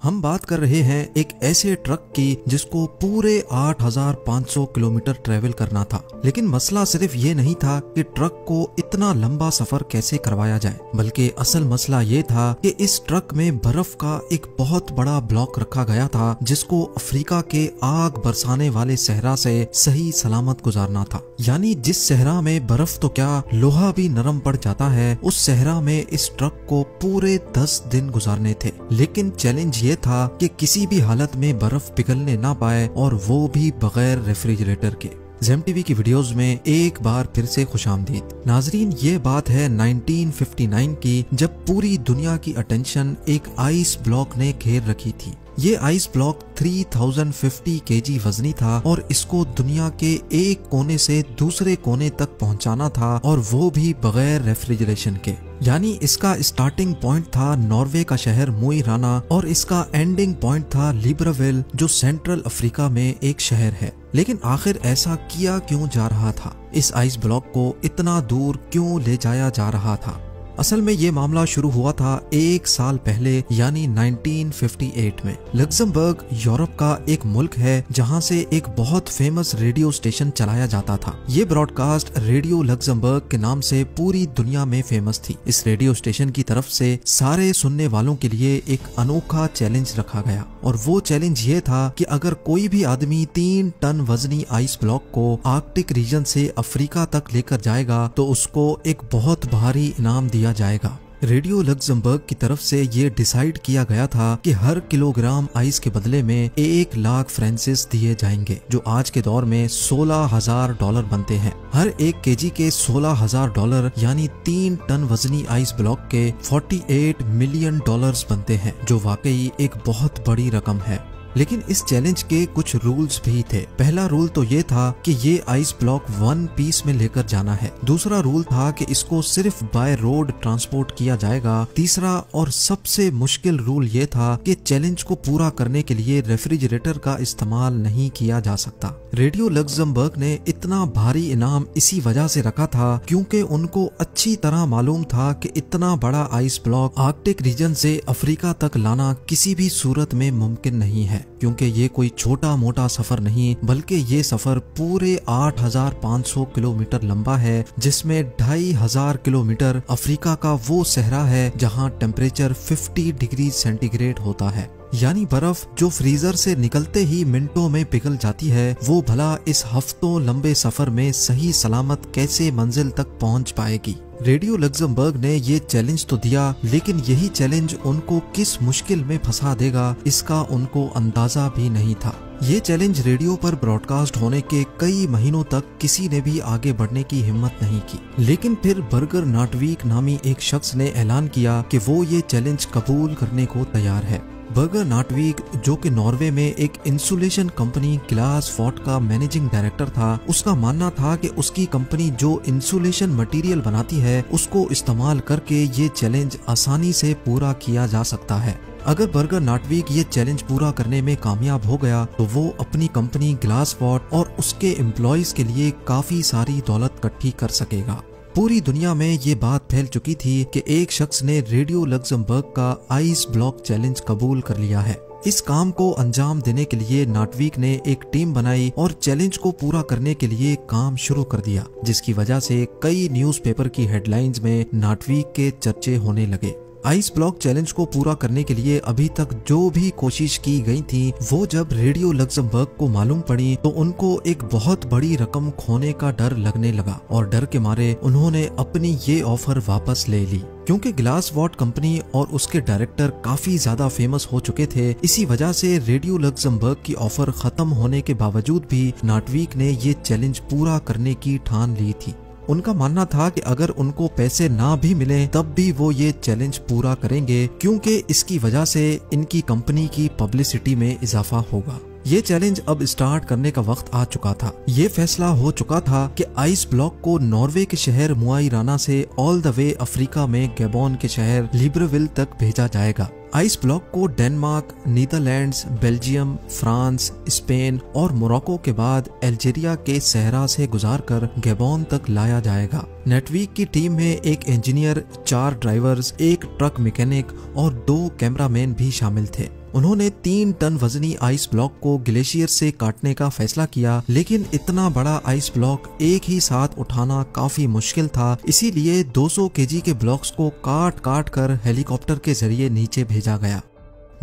हम बात कर रहे हैं एक ऐसे ट्रक की जिसको पूरे 8,500 किलोमीटर ट्रेवल करना था। लेकिन मसला सिर्फ ये नहीं था कि ट्रक को इतना लंबा सफर कैसे करवाया जाए, बल्कि असल मसला ये था कि इस ट्रक में बर्फ का एक बहुत बड़ा ब्लॉक रखा गया था जिसको अफ्रीका के आग बरसाने वाले सहरा से सही सलामत गुजारना था। यानी जिस सहरा में बर्फ तो क्या लोहा भी नरम पड़ जाता है, उस सहरा में इस ट्रक को पूरे 10 दिन गुजारने थे। लेकिन चैलेंज ये था कि किसी भी हालत में बर्फ पिघलने ना पाए, और वो भी बगैर रेफ्रिजरेटर के। ज़ेम टीवी की वीडियोस में एक बार फिर से खुशामदीद। नाजरीन, ये बात है 1959 की, जब पूरी दुनिया की अटेंशन एक आइस ब्लॉक ने घेर रखी थी। ये आइस ब्लॉक 3050 केजी वजनी था और इसको दुनिया के एक कोने से दूसरे कोने तक पहुंचाना था, और वो भी बगैर रेफ्रिजरेशन के। यानी इसका स्टार्टिंग पॉइंट था नॉर्वे का शहर मोई राना, और इसका एंडिंग पॉइंट था लिब्राविल, जो सेंट्रल अफ्रीका में एक शहर है। लेकिन आखिर ऐसा किया क्यों जा रहा था? इस आइस ब्लॉक को इतना दूर क्यों ले जाया जा रहा था? असल में ये मामला शुरू हुआ था 1 साल पहले, यानी 1958 में। लग्जमबर्ग यूरोप का एक मुल्क है जहां से एक बहुत फेमस रेडियो स्टेशन चलाया जाता था। ये ब्रॉडकास्ट रेडियो लग्जमबर्ग के नाम से पूरी दुनिया में फेमस थी। इस रेडियो स्टेशन की तरफ से सारे सुनने वालों के लिए एक अनोखा चैलेंज रखा गया, और वो चैलेंज ये था कि अगर कोई भी आदमी 3 टन वजनी आइस ब्लॉक को आर्कटिक रीजन से अफ्रीका तक लेकर जाएगा तो उसको एक बहुत भारी इनाम दिया जाएगा। रेडियो लग्जमबर्ग की तरफ से ये डिसाइड किया गया था कि हर किलोग्राम आइस के बदले में 1 लाख फ्रांसिस दिए जाएंगे, जो आज के दौर में $16,000 बनते हैं। हर 1 केजी के $16,000 यानी 3 टन वजनी आइस ब्लॉक के $48 मिलियन बनते हैं, जो वाकई एक बहुत बड़ी रकम है। लेकिन इस चैलेंज के कुछ रूल्स भी थे। पहला रूल तो ये था कि ये आइस ब्लॉक 1 पीस में लेकर जाना है। दूसरा रूल था कि इसको सिर्फ बाय रोड ट्रांसपोर्ट किया जाएगा। तीसरा और सबसे मुश्किल रूल ये था कि चैलेंज को पूरा करने के लिए रेफ्रिजरेटर का इस्तेमाल नहीं किया जा सकता। रेडियो लग्जमबर्ग ने इतना भारी इनाम इसी वजह से रखा था क्योंकि उनको अच्छी तरह मालूम था कि इतना बड़ा आइस ब्लॉक आर्कटिक रीजन से अफ्रीका तक लाना किसी भी सूरत में मुमकिन नहीं है, क्योंकि ये कोई छोटा मोटा सफर नहीं, बल्कि ये सफर पूरे 8,500 किलोमीटर लंबा है, जिसमें 2,500 किलोमीटर अफ्रीका का वो सहरा है जहां टेम्परेचर 50 डिग्री सेंटीग्रेड होता है। यानी बर्फ जो फ्रीजर से निकलते ही मिनटों में पिघल जाती है, वो भला इस हफ्तों लंबे सफर में सही सलामत कैसे मंजिल तक पहुंच पाएगी? रेडियो लग्जमबर्ग ने ये चैलेंज तो दिया, लेकिन यही चैलेंज उनको किस मुश्किल में फंसा देगा इसका उनको अंदाजा भी नहीं था। ये चैलेंज रेडियो पर ब्रॉडकास्ट होने के कई महीनों तक किसी ने भी आगे बढ़ने की हिम्मत नहीं की। लेकिन फिर बर्गर नाटवीक नामी एक शख्स ने ऐलान किया कि वो ये चैलेंज कबूल करने को तैयार है। बर्गर नाटवीक, जो कि नॉर्वे में एक इंसुलेशन कंपनी ग्लास फोर्ट का मैनेजिंग डायरेक्टर था, उसका मानना था कि उसकी कंपनी जो इंसुलेशन मटेरियल बनाती है उसको इस्तेमाल करके ये चैलेंज आसानी से पूरा किया जा सकता है। अगर बर्गर नाटवीक ये चैलेंज पूरा करने में कामयाब हो गया तो वो अपनी कंपनी ग्लास फोर्ट और उसके एम्प्लॉयज के लिए काफी सारी दौलत इकट्ठी कर सकेगा। पूरी दुनिया में ये बात फैल चुकी थी कि एक शख्स ने रेडियो लग्जमबर्ग का आइस ब्लॉक चैलेंज कबूल कर लिया है। इस काम को अंजाम देने के लिए नाटवीक ने एक टीम बनाई और चैलेंज को पूरा करने के लिए काम शुरू कर दिया, जिसकी वजह से कई न्यूज़पेपर की हेडलाइंस में नाटवीक के चर्चे होने लगे। आइस ब्लॉक चैलेंज को पूरा करने के लिए अभी तक जो भी कोशिश की गई थी, वो जब रेडियो लग्जमबर्ग को मालूम पड़ी तो उनको एक बहुत बड़ी रकम खोने का डर लगने लगा, और डर के मारे उन्होंने अपनी ये ऑफर वापस ले ली। क्योंकि ग्लास वॉट कंपनी और उसके डायरेक्टर काफी ज्यादा फेमस हो चुके थे, इसी वजह से रेडियो लग्जमबर्ग की ऑफर खत्म होने के बावजूद भी नाटवीक ने ये चैलेंज पूरा करने की ठान ली थी। उनका मानना था कि अगर उनको पैसे ना भी मिले तब भी वो ये चैलेंज पूरा करेंगे, क्योंकि इसकी वजह से इनकी कंपनी की पब्लिसिटी में इजाफा होगा। ये चैलेंज अब स्टार्ट करने का वक्त आ चुका था। ये फैसला हो चुका था कि आइस ब्लॉक को नॉर्वे के शहर मोई राना से ऑल द वे अफ्रीका में गैबोन के शहर लिब्राविल तक भेजा जाएगा। आइस ब्लॉक को Denmark, Netherlands, Belgium, France, Spain और मोरक्को के बाद अल्जीरिया के सहरा से गुजारकर गैबोन तक लाया जाएगा। नेटवीक की टीम में एक इंजीनियर, 4 ड्राइवर्स, एक ट्रक मैकेनिक और 2 कैमरामैन भी शामिल थे। उन्होंने 3 टन वजनी आइस ब्लॉक को ग्लेशियर से काटने का फैसला किया, लेकिन इतना बड़ा आइस ब्लॉक एक ही साथ उठाना काफी मुश्किल था। इसीलिए 200 केजी के ब्लॉक्स को काट काट कर हेलीकॉप्टर के जरिए नीचे भेजा गया।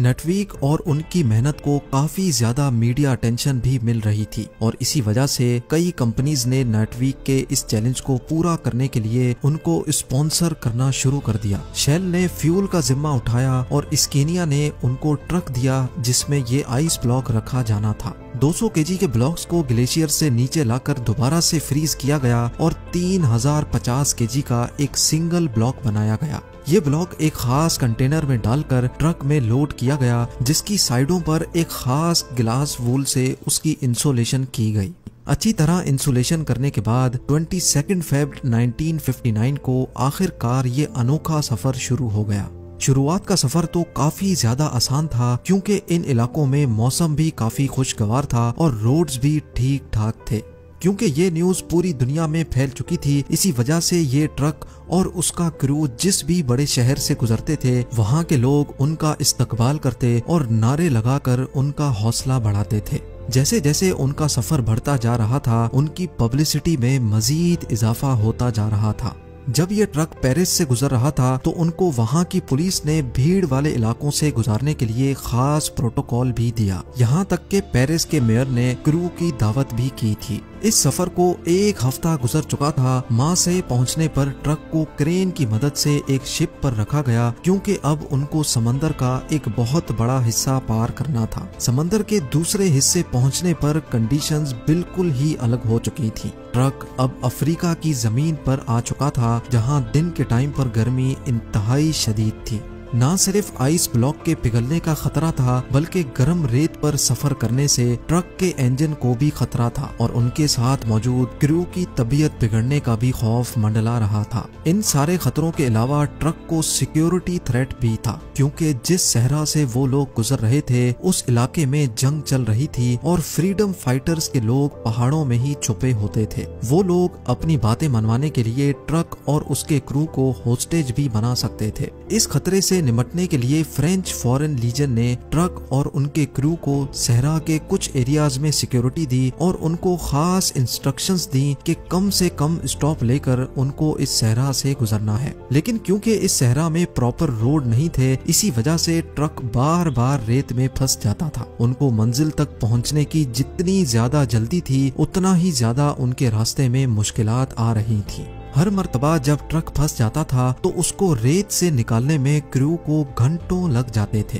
नेटवीक और उनकी मेहनत को काफी ज्यादा मीडिया अटेंशन भी मिल रही थी और इसी वजह से कई कंपनीज ने नेटवीक के इस चैलेंज को पूरा करने के लिए उनको स्पॉन्सर करना शुरू कर दिया। शेल ने फ्यूल का जिम्मा उठाया और स्केनिया ने उनको ट्रक दिया जिसमें ये आइस ब्लॉक रखा जाना था। 200 केजी के ब्लॉक्स को ग्लेशियर से नीचे लाकर दोबारा से फ्रीज किया गया और 3050 केजी का एक सिंगल ब्लॉक बनाया गया। ये ब्लॉक एक खास कंटेनर में डालकर ट्रक में लोड किया गया, जिसकी साइडों पर एक खास ग्लास वूल से उसकी इंसुलेशन की गई। अच्छी तरह इंसुलेशन करने के बाद 22 फरवरी 1959 को आखिरकार ये अनोखा सफर शुरू हो गया। शुरुआत का सफर तो काफी ज्यादा आसान था क्योंकि इन इलाकों में मौसम भी काफी खुशगवार था और रोड्स भी ठीक ठाक थे। क्योंकि ये न्यूज पूरी दुनिया में फैल चुकी थी, इसी वजह से ये ट्रक और उसका क्रू जिस भी बड़े शहर से गुजरते थे, वहाँ के लोग उनका इस्तकबाल करते और नारे लगाकर उनका हौसला बढ़ाते थे। जैसे जैसे उनका सफर बढ़ता जा रहा था, उनकी पब्लिसिटी में मजीद इजाफा होता जा रहा था। जब ये ट्रक पेरिस से गुजर रहा था तो उनको वहाँ की पुलिस ने भीड़ वाले इलाकों से गुजारने के लिए खास प्रोटोकॉल भी दिया। यहाँ तक के पेरिस के मेयर ने क्रू की दावत भी की थी। इस सफर को 1 हफ्ता गुजर चुका था। मार्सेई पहुँचने पर ट्रक को क्रेन की मदद से एक शिप पर रखा गया क्योंकि अब उनको समंदर का एक बहुत बड़ा हिस्सा पार करना था। समंदर के दूसरे हिस्से पहुँचने पर कंडीशंस बिल्कुल ही अलग हो चुकी थी। ट्रक अब अफ्रीका की जमीन पर आ चुका था जहां दिन के टाइम पर गर्मी इंतहाई शदीद थी। ना सिर्फ आइस ब्लॉक के पिघलने का खतरा था, बल्कि गर्म रेत पर सफर करने से ट्रक के इंजन को भी खतरा था और उनके साथ मौजूद क्रू की तबीयत बिगड़ने का भी खौफ मंडला रहा था। इन सारे खतरों के अलावा ट्रक को सिक्योरिटी थ्रेट भी था क्योंकि जिस सहरा से वो लोग गुजर रहे थे उस इलाके में जंग चल रही थी और फ्रीडम फाइटर्स के लोग पहाड़ों में ही छुपे होते थे। वो लोग अपनी बातें मनवाने के लिए ट्रक और उसके क्रू को होस्टेज भी बना सकते थे। इस खतरे से निपटने के लिए फ्रेंच फॉरेन लीजन ने ट्रक और उनके क्रू को सहरा के कुछ एरियाज में सिक्योरिटी दी और उनको खास इंस्ट्रक्शंस दी कि कम से कम स्टॉप लेकर उनको इस सहरा से गुजरना है। लेकिन क्योंकि इस सहरा में प्रॉपर रोड नहीं थे, इसी वजह से ट्रक बार बार रेत में फंस जाता था। उनको मंजिल तक पहुंचने की जितनी ज्यादा जल्दी थी, उतना ही ज्यादा उनके रास्ते में मुश्किलात आ रही थी। हर मर्तबा जब ट्रक फंस जाता था तो उसको रेत से निकालने में क्रू को घंटों लग जाते थे।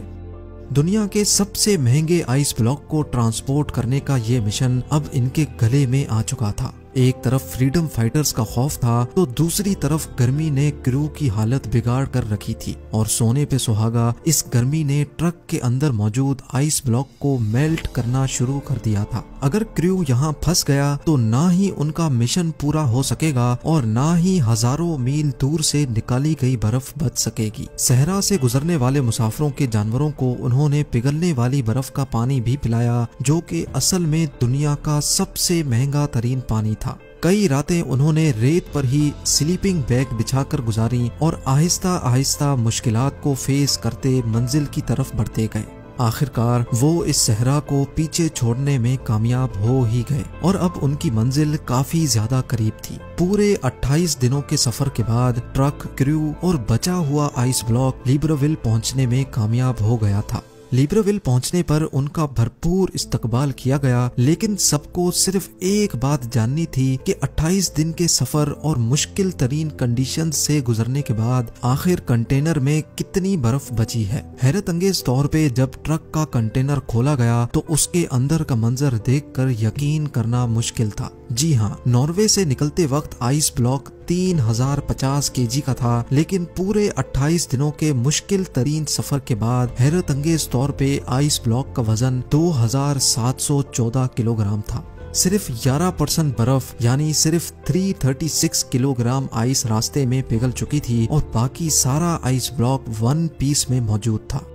दुनिया के सबसे महंगे आइस ब्लॉक को ट्रांसपोर्ट करने का ये मिशन अब इनके गले में आ चुका था। एक तरफ फ्रीडम फाइटर्स का खौफ था तो दूसरी तरफ गर्मी ने क्रू की हालत बिगाड़ कर रखी थी और सोने पे सुहागा इस गर्मी ने ट्रक के अंदर मौजूद आइस ब्लॉक को मेल्ट करना शुरू कर दिया था। अगर क्रू यहाँ फंस गया तो ना ही उनका मिशन पूरा हो सकेगा और ना ही हजारों मील दूर से निकाली गई बर्फ बच सकेगी। सहरा से गुजरने वाले मुसाफिरों के जानवरों को उन्होंने पिघलने वाली बर्फ का पानी भी पिलाया, जो कि असल में दुनिया का सबसे महंगा तरीन पानी था। कई रातें उन्होंने रेत पर ही स्लीपिंग बैग बिछाकर गुजारी और आहिस्ता आहिस्ता मुश्किलात को फेस करते मंजिल की तरफ बढ़ते गए। आखिरकार वो इस सहरा को पीछे छोड़ने में कामयाब हो ही गए और अब उनकी मंजिल काफी ज्यादा करीब थी। पूरे 28 दिनों के सफर के बाद ट्रक, क्रू और बचा हुआ आइस ब्लॉक लिब्रेविल पहुंचने में कामयाब हो गया था। लिब्रेविल पहुंचने पर उनका भरपूर इस्तकबाल किया गया, लेकिन सबको सिर्फ एक बात जाननी थी कि 28 दिन के सफर और मुश्किल तरीन कंडीशन से गुजरने के बाद आखिर कंटेनर में कितनी बर्फ बची है। हैरत अंगेज तौर पे जब ट्रक का कंटेनर खोला गया तो उसके अंदर का मंजर देखकर यकीन करना मुश्किल था। जी हाँ, नॉर्वे से निकलते वक्त आइस ब्लॉक 3050 केजी का था, लेकिन पूरे 28 दिनों के मुश्किल तरीन सफर के बाद हैरत अंगेज तौर पे आइस ब्लॉक का वजन 2714 किलोग्राम था। सिर्फ 11% बर्फ यानी सिर्फ 336 किलोग्राम आइस रास्ते में पिघल चुकी थी और बाकी सारा आइस ब्लॉक वन पीस में मौजूद था।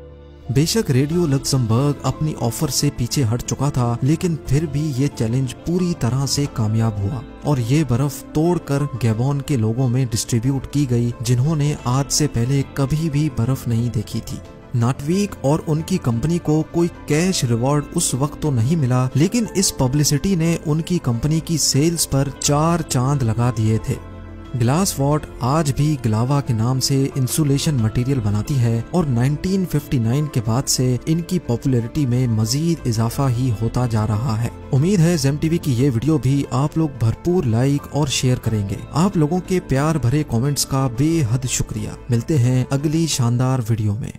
बेशक रेडियो लक्समबर्ग अपनी ऑफर से पीछे हट चुका था, लेकिन फिर भी ये चैलेंज पूरी तरह से कामयाब हुआ और ये बर्फ तोड़कर गैबोन के लोगों में डिस्ट्रीब्यूट की गई, जिन्होंने आज से पहले कभी भी बर्फ नहीं देखी थी। नाटवीक और उनकी कंपनी को कोई कैश रिवॉर्ड उस वक्त तो नहीं मिला, लेकिन इस पब्लिसिटी ने उनकी कंपनी की सेल्स पर 4 चांद लगा दिए थे। ग्लासवॉट आज भी ग्लावा के नाम से इंसुलेशन मटेरियल बनाती है और 1959 के बाद से इनकी पॉपुलैरिटी में मजीद इजाफा ही होता जा रहा है। उम्मीद है जेम टीवी की ये वीडियो भी आप लोग भरपूर लाइक और शेयर करेंगे। आप लोगों के प्यार भरे कमेंट्स का बेहद शुक्रिया। मिलते हैं अगली शानदार वीडियो में।